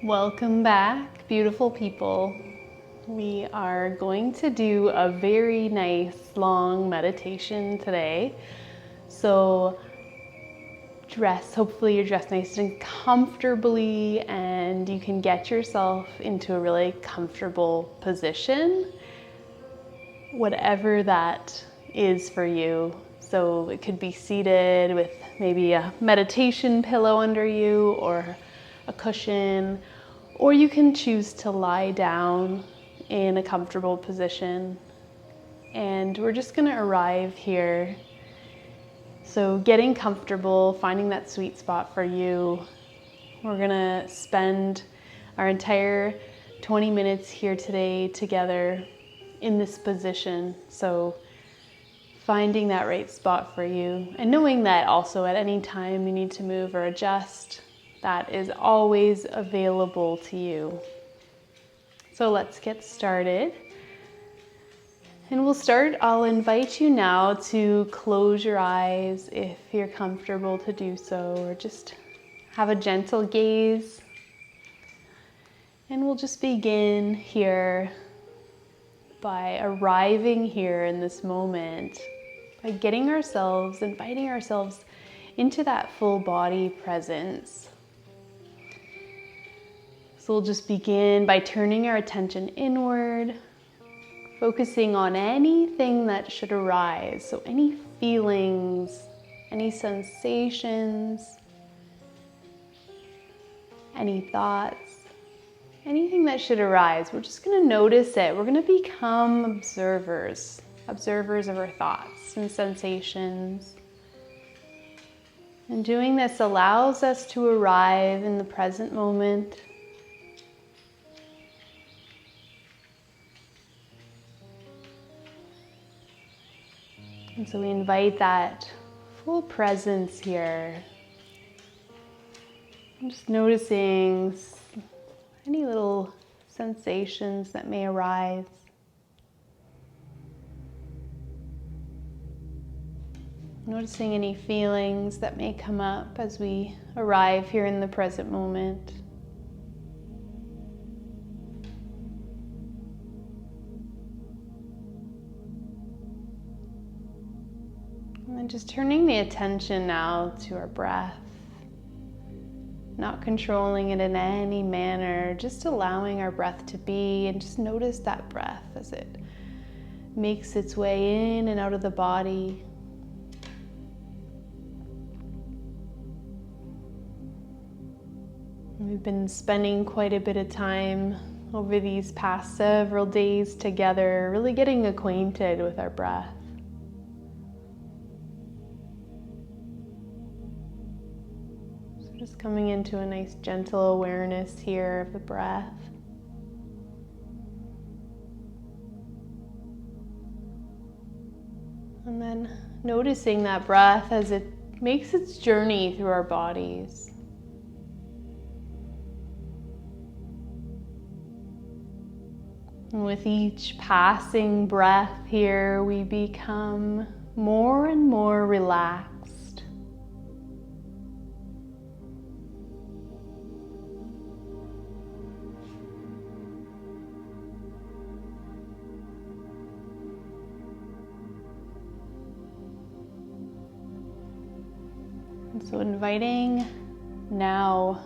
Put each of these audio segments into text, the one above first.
Welcome back, beautiful people. We are going to do a very nice long meditation today. So hopefully you're dressed nice and comfortably and you can get yourself into a really comfortable position, whatever that is for you. So it could be seated with maybe a meditation pillow under you or a cushion, or you can choose to lie down in a comfortable position. And we're just going to arrive here. So getting comfortable, finding that sweet spot for you. We're going to spend our entire 20 minutes here today together in this position. So finding that right spot for you, and knowing that also at any time you need to move or adjust, that is always available to you. So let's get started. And I'll invite you now to close your eyes if you're comfortable to do so, or just have a gentle gaze. And we'll just begin here by arriving here in this moment, by inviting ourselves into that full body presence. So we'll just begin by turning our attention inward, focusing on anything that should arise. So any feelings, any sensations, any thoughts, anything that should arise. We're just going to notice it. We're going to become observers of our thoughts and sensations. And doing this allows us to arrive in the present moment. And so we invite that full presence here. I'm just noticing any little sensations that may arise. Noticing any feelings that may come up as we arrive here in the present moment. And then just turning the attention now to our breath, not controlling it in any manner, just allowing our breath to be, and just notice that breath as it makes its way in and out of the body. We've been spending quite a bit of time over these past several days together, really getting acquainted with our breath. Just coming into a nice gentle awareness here of the breath. And then noticing that breath as it makes its journey through our bodies. And with each passing breath here, we become more and more relaxed. So inviting now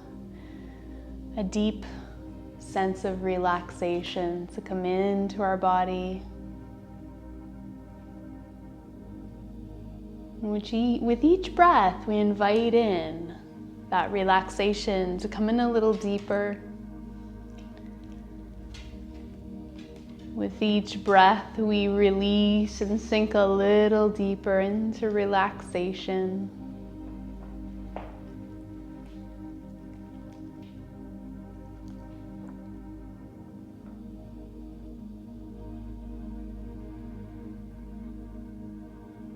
a deep sense of relaxation to come into our body. With each breath, we invite in that relaxation to come in a little deeper. With each breath, we release and sink a little deeper into relaxation.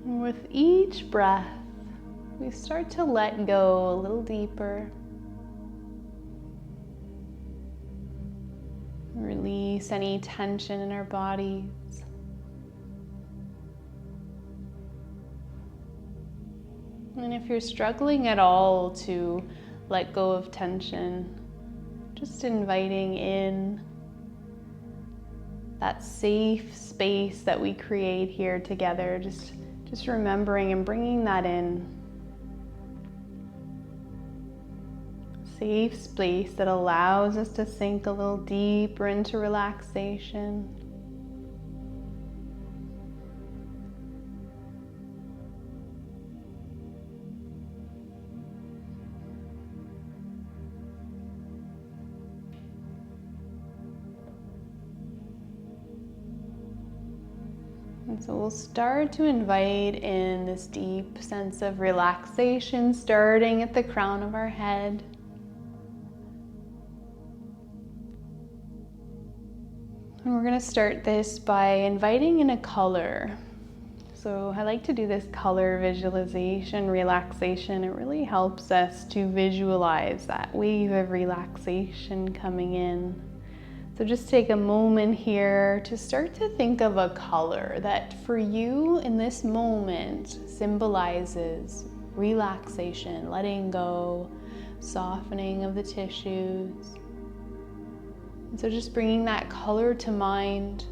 With each breath, we start to let go a little deeper. Release any tension in our bodies. And if you're struggling at all to let go of tension, Just inviting in that safe space that we create here together, just remembering and bringing that in. Safe space that allows us to sink a little deeper into relaxation. And so we'll start to invite in this deep sense of relaxation, starting at the crown of our head. And we're going to start this by inviting in a color. So I like to do this color visualization, relaxation. It really helps us to visualize that wave of relaxation coming in. So just take a moment here to start to think of a color that for you in this moment symbolizes relaxation, letting go, softening of the tissues. And so just bringing that color to mind.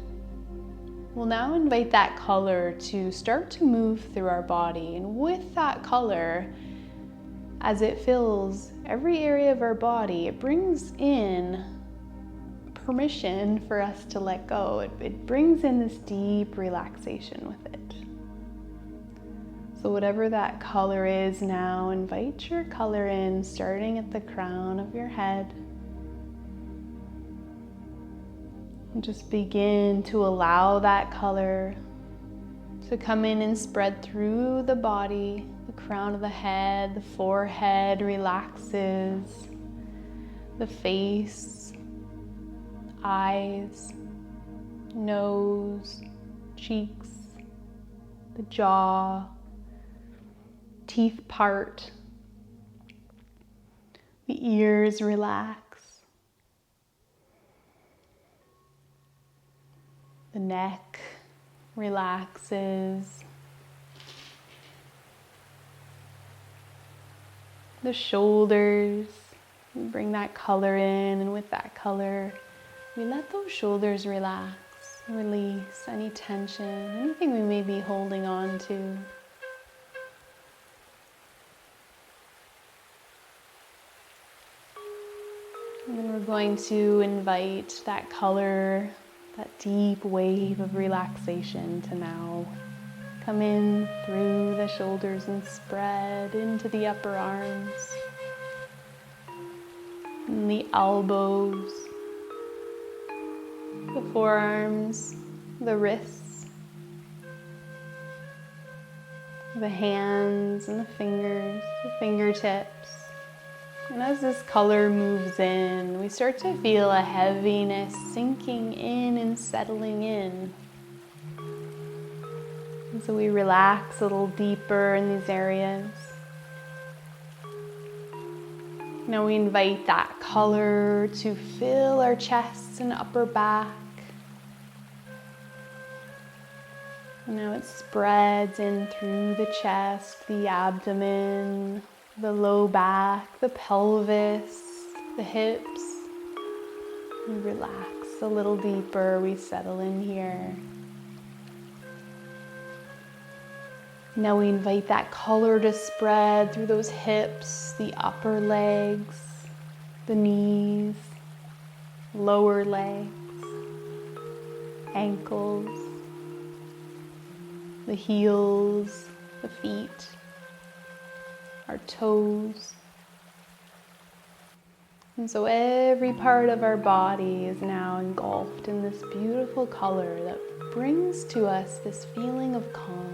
We'll now invite that color to start to move through our body. And with that color, as it fills every area of our body, it brings in permission for us to let go. It brings in this deep relaxation with it. So whatever that color is now, invite your color in, starting at the crown of your head. And just begin to allow that color to come in and spread through the body, the crown of the head, the forehead relaxes, the face, eyes, nose, cheeks, the jaw, teeth part, the ears relax, the neck relaxes, the shoulders, we bring that color in, and with that color, we let those shoulders relax, release any tension, anything we may be holding on to. And then we're going to invite that color, that deep wave of relaxation to now come in through the shoulders and spread into the upper arms, and the elbows, the forearms, the wrists, the hands and the fingers, the fingertips. And as this color moves in, we start to feel a heaviness sinking in and settling in. And so we relax a little deeper in these areas. Now we invite that color to fill our chests and upper back. Now it spreads in through the chest, the abdomen, the low back, the pelvis, the hips. We relax a little deeper, we settle in here. Now we invite that color to spread through those hips, the upper legs, the knees, lower legs, ankles, the heels, the feet, our toes. And so every part of our body is now engulfed in this beautiful color that brings to us this feeling of calm.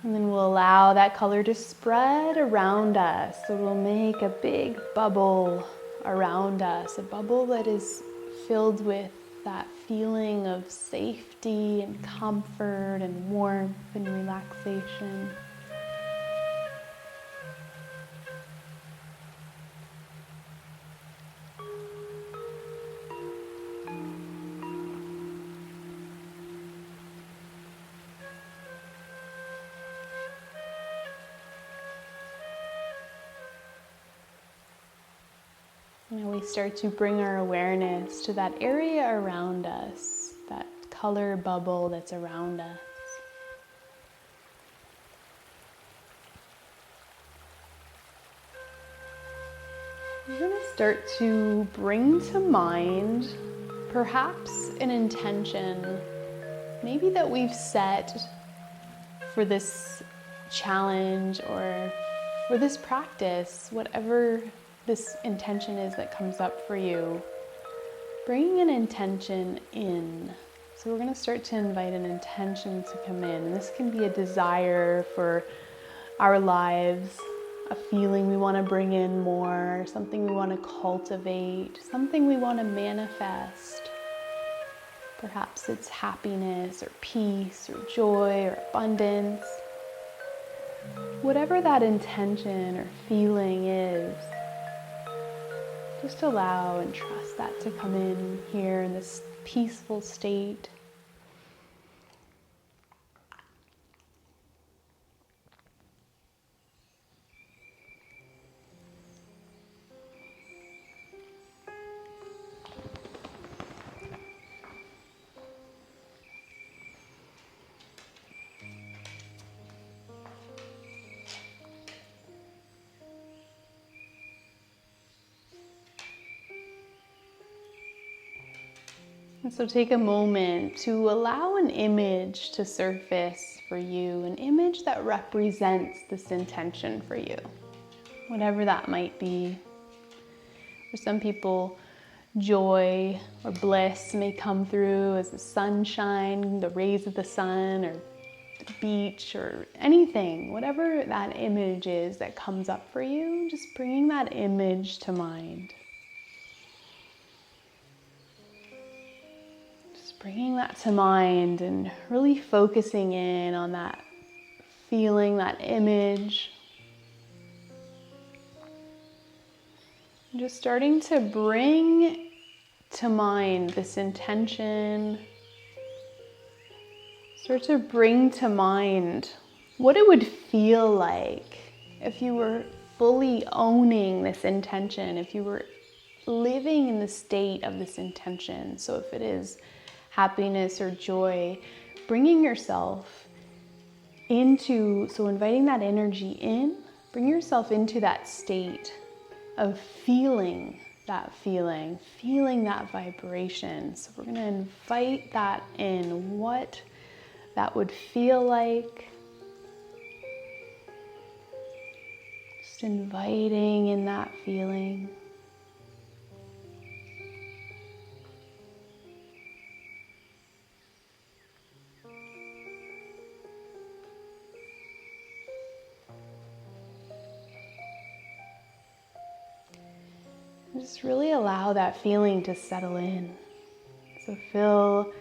And then we'll allow that color to spread around us. So we'll make a big bubble around us, a bubble that is filled with that feeling of safety and comfort and warmth and relaxation. And we start to bring our awareness to that area around us, that color bubble that's around us. We're going to start to bring to mind perhaps an intention, maybe that we've set for this challenge or for this practice, whatever this intention is that comes up for you. Bringing an intention in. So we're going to start to invite an intention to come in. And this can be a desire for our lives, a feeling we want to bring in more, something we want to cultivate, something we want to manifest. Perhaps it's happiness or peace or joy or abundance. Whatever that intention or feeling is, just allow and trust that to come in here in this peaceful state. And so take a moment to allow an image to surface for you, an image that represents this intention for you, whatever that might be. For some people, joy or bliss may come through as the sunshine, the rays of the sun, or the beach, or anything, whatever that image is that comes up for you, just bringing that image to mind. Bringing that to mind and really focusing in on that feeling, that image. Just starting to bring to mind this intention. Start to bring to mind what it would feel like if you were fully owning this intention, if you were living in the state of this intention. So if it is happiness or joy, bringing yourself into, so inviting that energy in, bring yourself into that state of feeling that feeling, feeling that vibration. So we're going to invite that in, what that would feel like. Just inviting in that feeling. Just really allow that feeling to settle in. So fill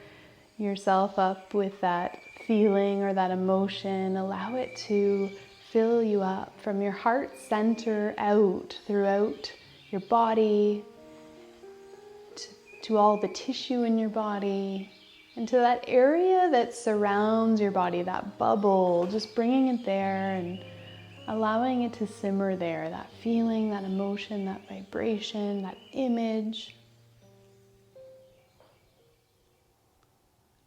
yourself up with that feeling or that emotion. Allow it to fill you up from your heart center out throughout your body, to all the tissue in your body, and to that area that surrounds your body, that bubble, just bringing it there and allowing it to simmer there, that feeling, that emotion, that vibration, that image.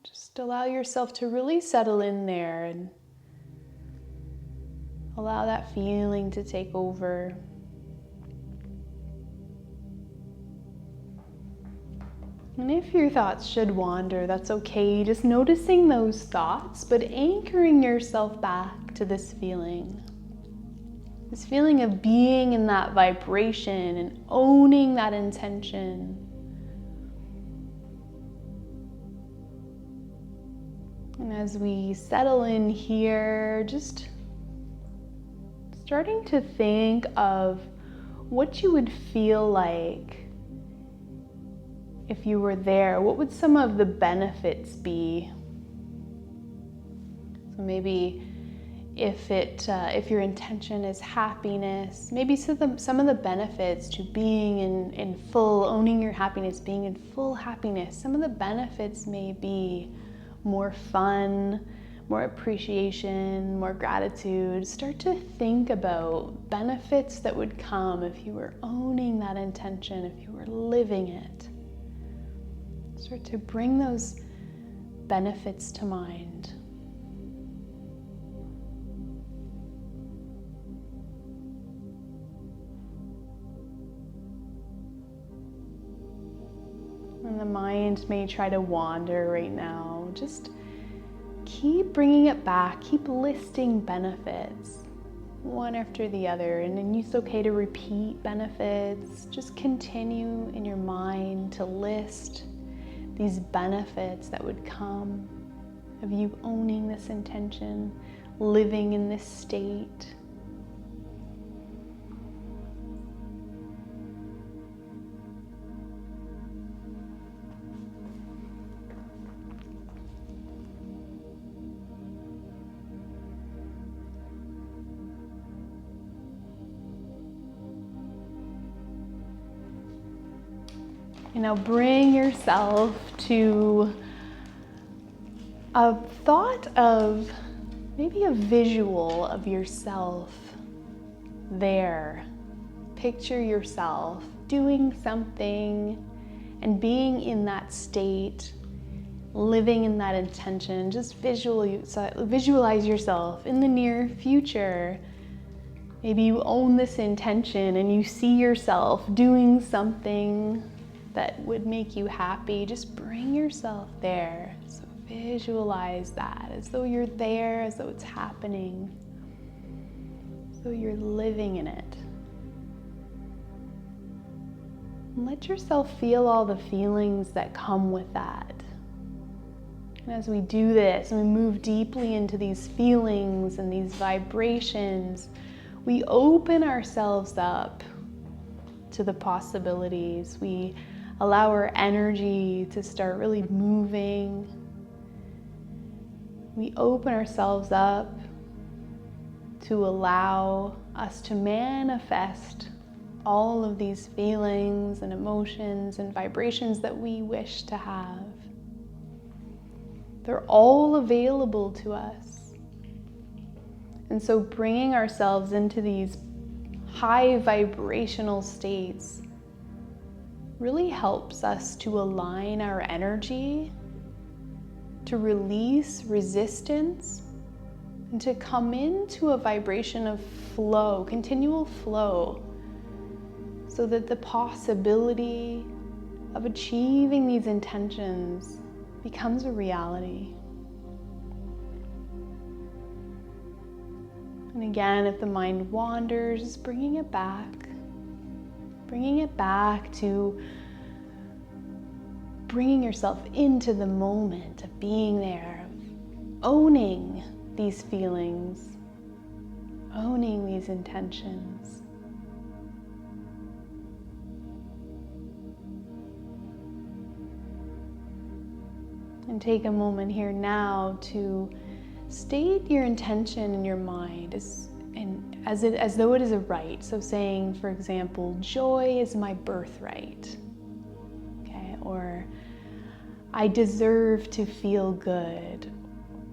Just allow yourself to really settle in there and allow that feeling to take over. And if your thoughts should wander, that's okay. Just noticing those thoughts, but anchoring yourself back to this feeling. This feeling of being in that vibration and owning that intention. And as we settle in here, just starting to think of what you would feel like if you were there. What would some of the benefits be? So maybe if your intention is happiness, maybe some of the benefits to being in full, owning your happiness, being in full happiness, some of the benefits may be more fun, more appreciation, more gratitude. Start to think about benefits that would come if you were owning that intention, if you were living it. Start to bring those benefits to mind. And the mind may try to wander right now. Just keep bringing it back. Keep listing benefits, one after the other. And then it's okay to repeat benefits. Just continue in your mind to list these benefits that would come of you owning this intention, living in this state. And now bring yourself to a thought of maybe a visual of yourself there. Picture yourself doing something and being in that state, living in that intention. Just visualize yourself in the near future. Maybe you own this intention and you see yourself doing something that would make you happy. Just bring yourself there. So visualize that as though you're there, as though it's happening, as though you're living in it. And let yourself feel all the feelings that come with that. And as we do this and we move deeply into these feelings and these vibrations, we open ourselves up to the possibilities. We allow our energy to start really moving. We open ourselves up to allow us to manifest all of these feelings and emotions and vibrations that we wish to have. They're all available to us. And so bringing ourselves into these high vibrational states really helps us to align our energy, to release resistance, and to come into a vibration of flow, continual flow, so that the possibility of achieving these intentions becomes a reality. And again, if the mind wanders, just bringing it back to bringing yourself into the moment of being there, of owning these feelings, owning these intentions. And take a moment here now to state your intention in your mind as though it is a right. So saying, for example, joy is my birthright. Okay, or I deserve to feel good,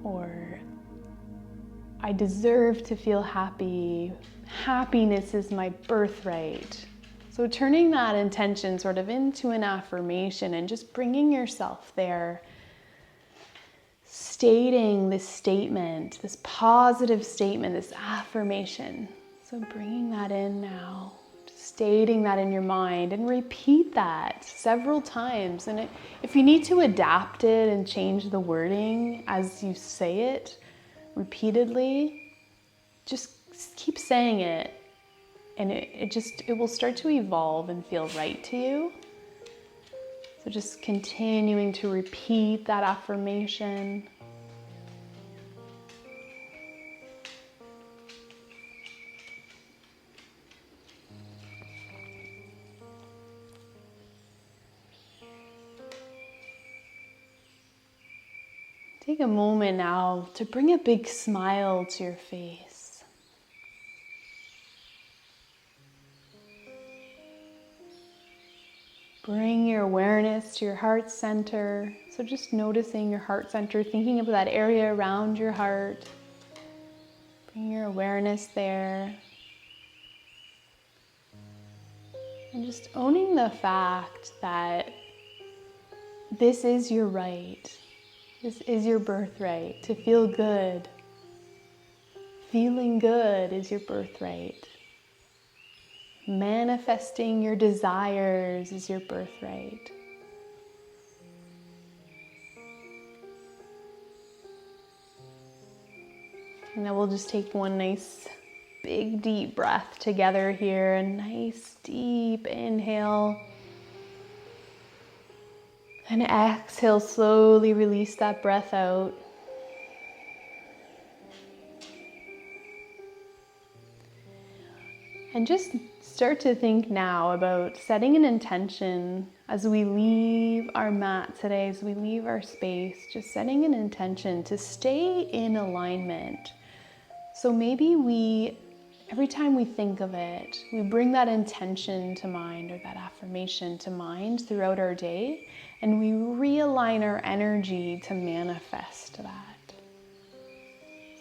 or I deserve to feel happy. Happiness is my birthright. So turning that intention sort of into an affirmation and just bringing yourself there, stating this statement, this positive statement, this affirmation. So bringing that in now, stating that in your mind, and repeat that several times. And if you need to adapt it and change the wording as you say it repeatedly, just keep saying it, and it will start to evolve and feel right to you. So just continuing to repeat that affirmation. Take a moment now to bring a big smile to your face. Bring your awareness to your heart center. So just noticing your heart center, thinking of that area around your heart. Bring your awareness there. And just owning the fact that this is your right. This is your birthright to feel good. Feeling good is your birthright. Manifesting your desires is your birthright. And then we'll just take one nice big deep breath together here. A nice deep inhale. And exhale, slowly release that breath out. And just start to think now about setting an intention as we leave our mat today, as we leave our space, just setting an intention to stay in alignment. So maybe every time we think of it, we bring that intention to mind or that affirmation to mind throughout our day, and we realign our energy to manifest that.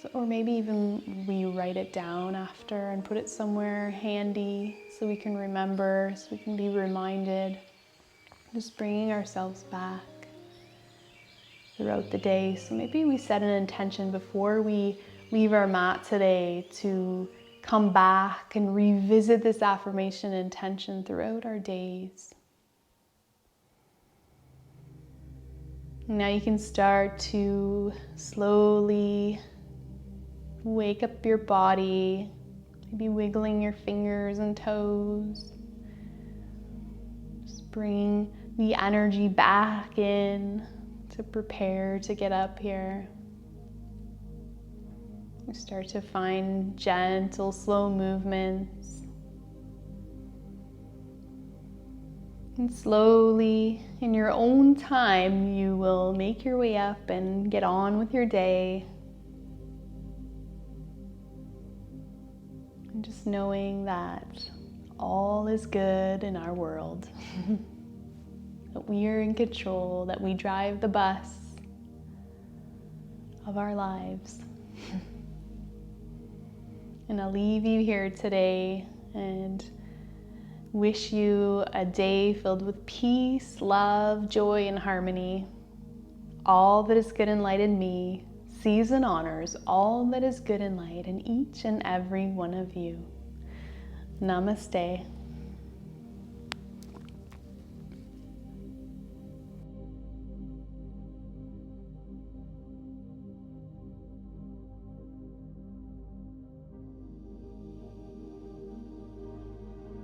So, or maybe even we write it down after and put it somewhere handy so we can remember, so we can be reminded. Just bringing ourselves back throughout the day. So maybe we set an intention before we leave our mat today to come back and revisit this affirmation intention throughout our days. Now you can start to slowly wake up your body, maybe wiggling your fingers and toes. Just bring the energy back in to prepare to get up here. You start to find gentle, slow movements. And slowly, in your own time, you will make your way up and get on with your day. And just knowing that all is good in our world. That we are in control, that we drive the bus of our lives. And I'll leave you here today and wish you a day filled with peace, love, joy, and harmony. All that is good and light in me sees and honors all that is good and light in each and every one of you. Namaste.